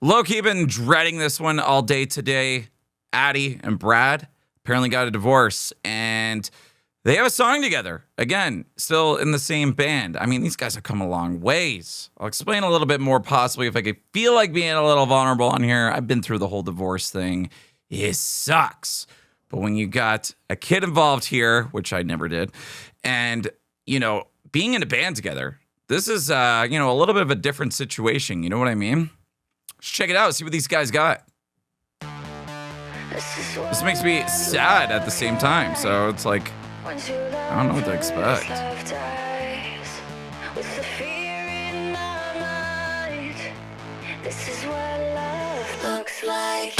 Low-key been dreading this one all day today. Addie and Brad apparently got a divorce, and they have a song together. Again, still in the same band. I mean, these guys have come a long ways. I'll explain a little bit more possibly if I could feel like being a little vulnerable on here. I've been through the whole divorce thing. It sucks. But when you got a kid involved here, which I never did, and, being in a band together, this is, a little bit of a different situation. You know what I mean? Let's check it out, see what these guys got. This makes me sad at the same time, so it's like, I don't know what to expect. This is what love looks like.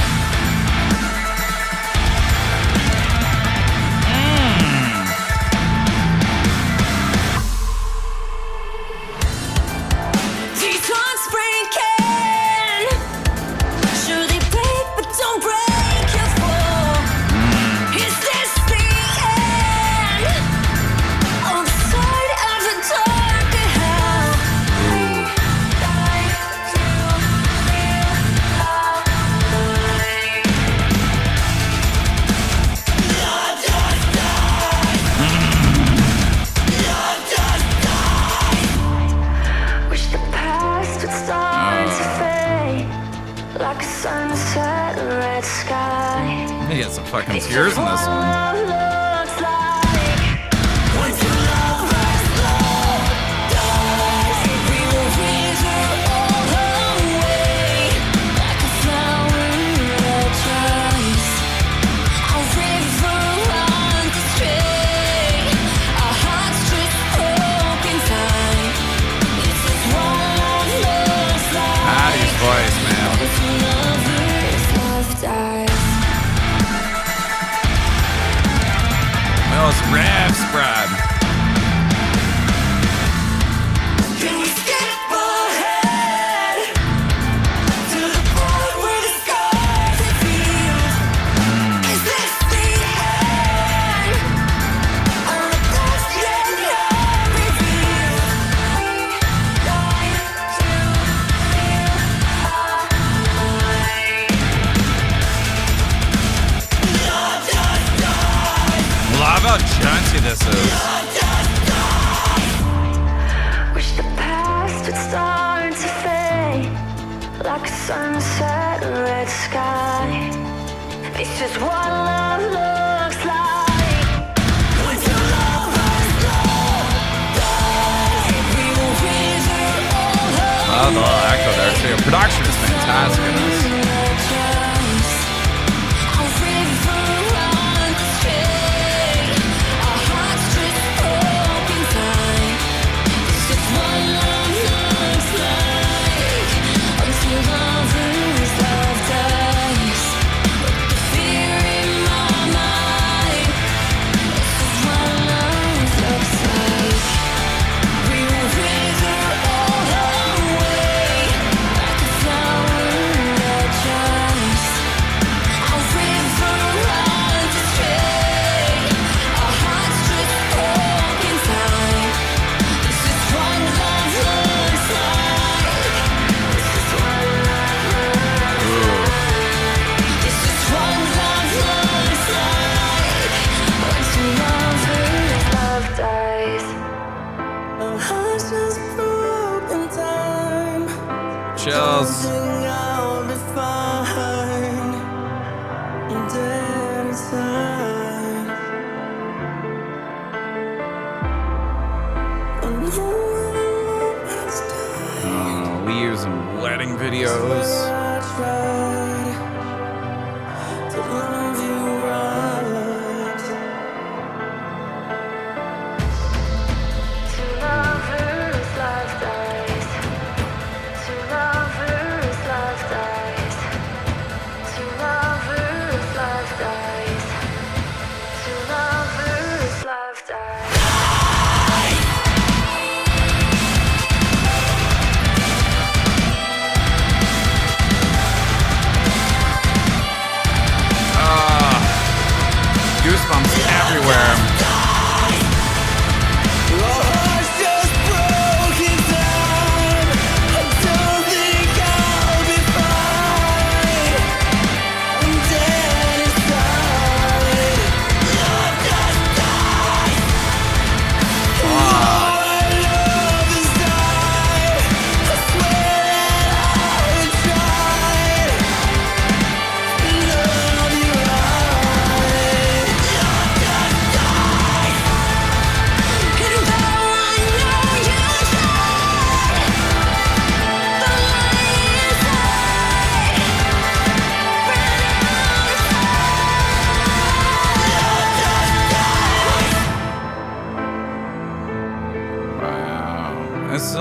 He got some fucking tears in this one. Those riffs, Brad. Can we skip ahead to the point where the skies are revealed? Is this the end? All the past yet not revealed. We die to feel alive. Love just dies. Love how chancy this is. Wish the past would start to fade like a sunset red sky. It's just what love looks like. When two lovers die, we will reserve all hope. Oh, the little echo there too. Production is fantastic in this. Chills. We use some wedding videos.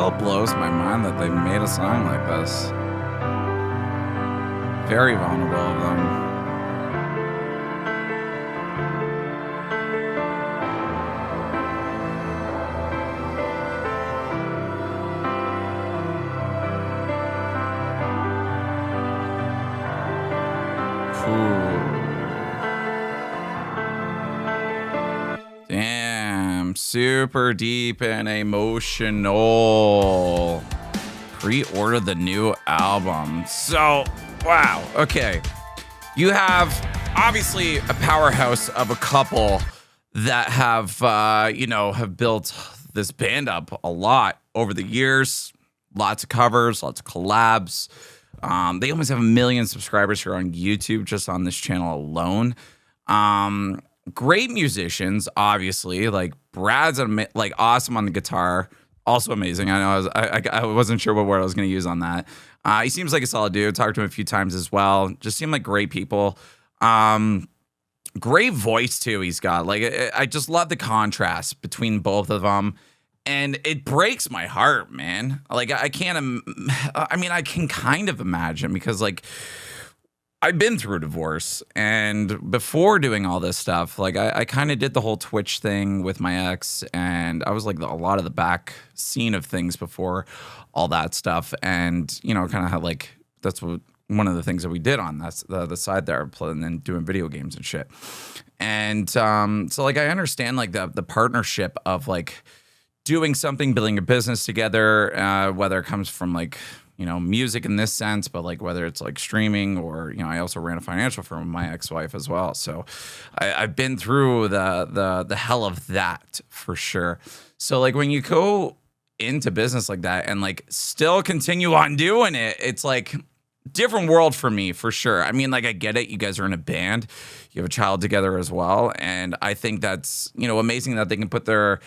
still blows my mind that they made a song like this. Very vulnerable of them. Damn, super deep and emotional. Pre-order the new album. So, wow, okay. You have obviously a powerhouse of a couple that have, have built this band up a lot over the years. Lots of covers, lots of collabs. They almost have 1 million subscribers here on YouTube, just on this channel alone. Great musicians, obviously. Like Brad's awesome on the guitar, also amazing. I know I wasn't sure what word I was going to use on that. He seems like a solid dude. Talked to him a few times as well. Just seem like great people. Great voice too. He's got I just love the contrast between both of them. And it breaks my heart, man. Like, I can't, I can kind of imagine because, I've been through a divorce. And before doing all this stuff, I kind of did the whole Twitch thing with my ex. And I was, a lot of the back scene of things before all that stuff. And, kind of had, that's what one of the things that we did on that's the side there, and then doing video games and shit. And so, I understand, the partnership of, doing something, building a business together, whether it comes from music in this sense, but whether it's streaming or, I also ran a financial firm with my ex-wife as well. So I've been through the hell of that for sure. So when you go into business like that and still continue on doing it, it's different world for me for sure. I mean, I get it. You guys are in a band, you have a child together as well. And I think that's, amazing that they can put their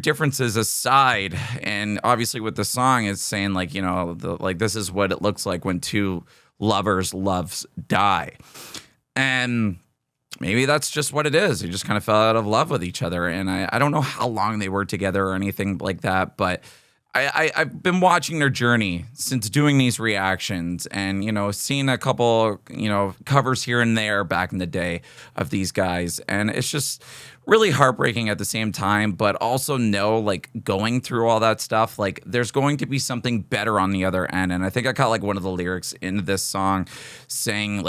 differences aside, and obviously with the song, it's saying this is what it looks like when two lovers' loves die, and maybe that's just what it is. They just kind of fell out of love with each other, and I don't know how long they were together or anything like that, but I've been watching their journey since doing these reactions and, seeing a couple, covers here and there back in the day of these guys. And it's just really heartbreaking at the same time, but also going through all that stuff, there's going to be something better on the other end. And I think I caught one of the lyrics in this song saying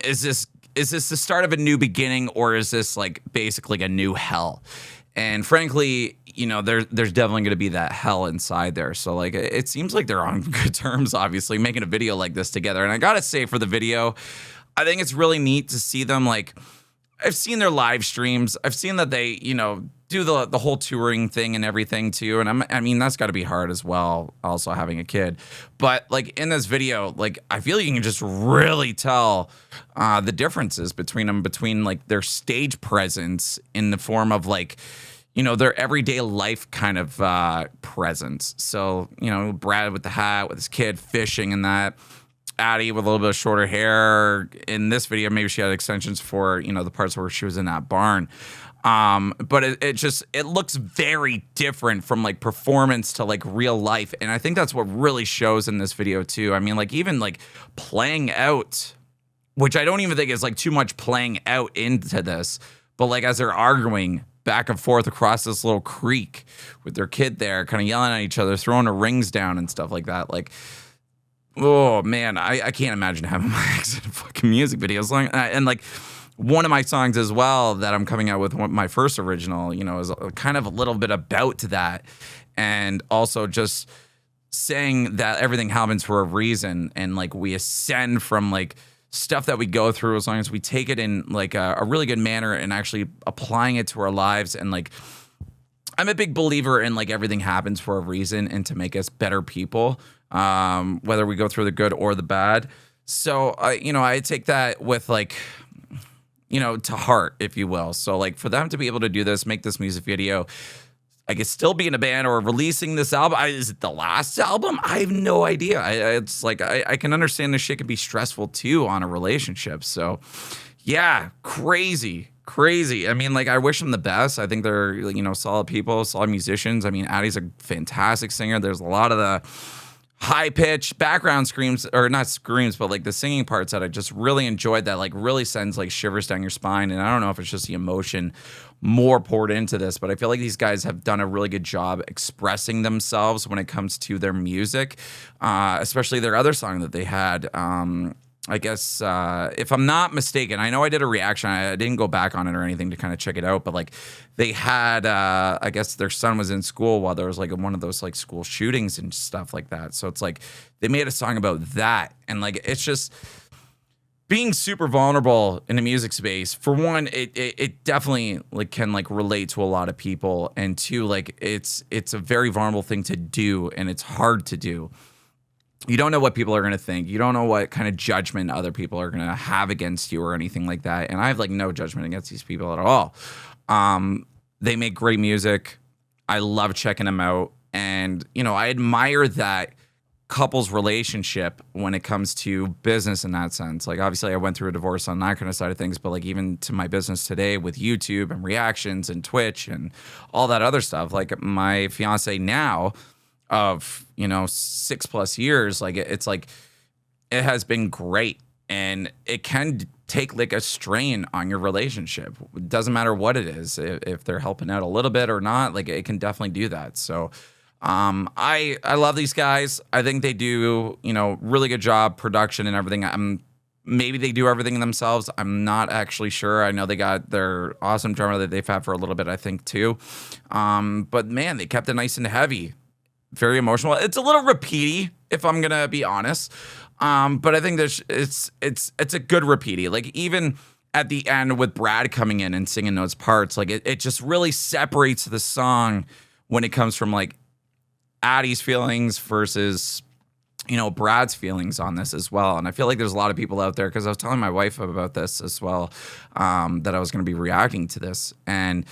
is this the start of a new beginning, or is this basically a new hell? And frankly, there's definitely going to be that hell inside there. So it seems like they're on good terms, obviously, making a video like this together. And I got to say, for the video, I think it's really neat to see them. I've seen their live streams. I've seen that they, do the whole touring thing and everything too. And that's got to be hard as well, also having a kid. But in this video, I feel you can just really tell the differences between them, between their stage presence in the form of their everyday life kind of presence. So, Brad with the hat, with his kid fishing and that. Addie with a little bit of shorter hair. In this video, maybe she had extensions for, the parts where she was in that barn. But it looks very different from performance to real life. And I think that's what really shows in this video too. I mean, even playing out, which I don't even think is too much playing out into this, but as they're arguing back and forth across this little creek with their kid there, kind of yelling at each other, throwing the rings down and stuff like that. Oh man, I can't imagine having my ex in fucking music videos. And one of my songs as well that I'm coming out with, my first original, is kind of a little bit about that. And also just saying that everything happens for a reason. And we ascend from stuff that we go through, as long as we take it in a really good manner and actually applying it to our lives. And I'm a big believer in everything happens for a reason and to make us better people, whether we go through the good or the bad. So I take that with to heart, if you will. So for them to be able to do this, make this music video, I could still be in a band or releasing this album. Is it the last album? I have no idea. I can understand this shit can be stressful too on a relationship. So yeah, crazy crazy. I mean, like, I wish them the best. I think they're, solid people, solid musicians. I mean, Addie's a fantastic singer. There's a lot of the high pitched background screams, or not screams, but like the singing parts that I just really enjoyed, that like really sends like shivers down your spine. And I don't know if it's just the emotion more poured into this, but I feel like these guys have done a really good job expressing themselves when it comes to their music, especially their other song that they had. I guess, if I'm not mistaken, I know I did a reaction. I didn't go back on it or anything to kind of check it out, but like they had, I guess their son was in school while there was like one of those like school shootings and stuff like that. So it's like they made a song about that. And like, it's just being super vulnerable in the music space. For one, it definitely like can like relate to a lot of people. And two, like it's a very vulnerable thing to do, and it's hard to do. You don't know what people are going to think. You don't know what kind of judgment other people are going to have against you or anything like that. And I have like no judgment against these people at all. They make great music. I love checking them out. And, I admire that couple's relationship when it comes to business in that sense. Like, obviously I went through a divorce on that kind of side of things, but like even to my business today with YouTube and reactions and Twitch and all that other stuff, like my fiance now of 6+ years, like it's like it has been great, and it can take like a strain on your relationship. It doesn't matter what it is, if they're helping out a little bit or not, like it can definitely do that. So I love these guys. I think they do really good job, production and everything. Maybe they do everything themselves. I'm not actually sure. I know they got their awesome drummer that they've had for a little bit, I think, too. But man, they kept it nice and heavy. Very emotional. It's a little repeaty, if I'm gonna be honest. But I think it's a good repeaty. Like even at the end with Brad coming in and singing those parts, like it just really separates the song when it comes from like Addie's feelings versus Brad's feelings on this as well. And I feel like there's a lot of people out there, because I was telling my wife about this as well, that I was going to be reacting to this, and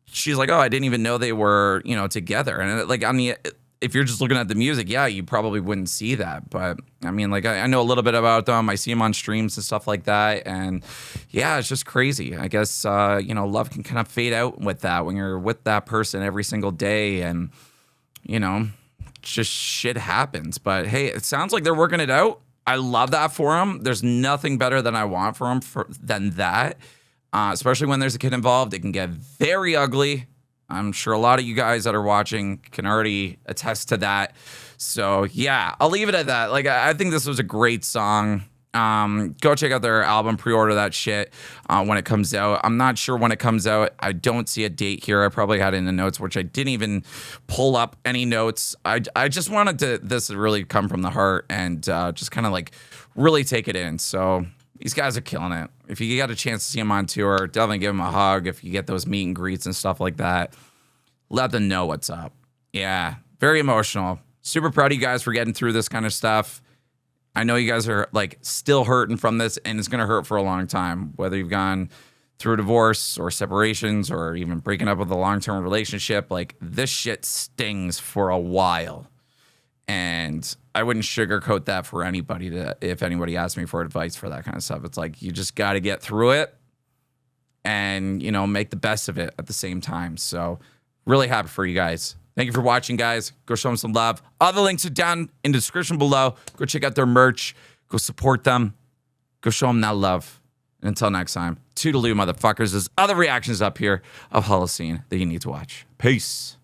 she's like, oh, I didn't even know they were, together. And like if you're just looking at the music, yeah, you probably wouldn't see that. But I mean, like I know a little bit about them. I see them on streams and stuff like that. And yeah, it's just crazy. I guess, love can kind of fade out with that when you're with that person every single day, and, just shit happens. But hey, it sounds like they're working it out. I love that for them. There's nothing better than I want for them than that. Especially when there's a kid involved, it can get very ugly. I'm sure a lot of you guys that are watching can already attest to that. So yeah, I'll leave it at that. Like, I think this was a great song. Go check out their album, pre-order that shit when it comes out. I'm not sure when it comes out. I don't see a date here. I probably had it in the notes, which I didn't even pull up any notes. I just wanted this to really come from the heart and just kind of like really take it in. So these guys are killing it. If you got a chance to see them on tour, definitely give them a hug. If you get those meet and greets and stuff like that, let them know what's up. Yeah, very emotional. Super proud of you guys for getting through this kind of stuff. I know you guys are like still hurting from this, and it's going to hurt for a long time, whether you've gone through a divorce or separations or even breaking up with a long-term relationship. Like, this shit stings for a while. And I wouldn't sugarcoat that for anybody if anybody asked me for advice for that kind of stuff. It's like, you just got to get through it and, make the best of it at the same time. So really happy for you guys. Thank you for watching, guys. Go show them some love. All the links are down in the description below. Go check out their merch. Go support them. Go show them that love. And until next time, toodaloo, motherfuckers. There's other reactions up here of Halocene that you need to watch. Peace.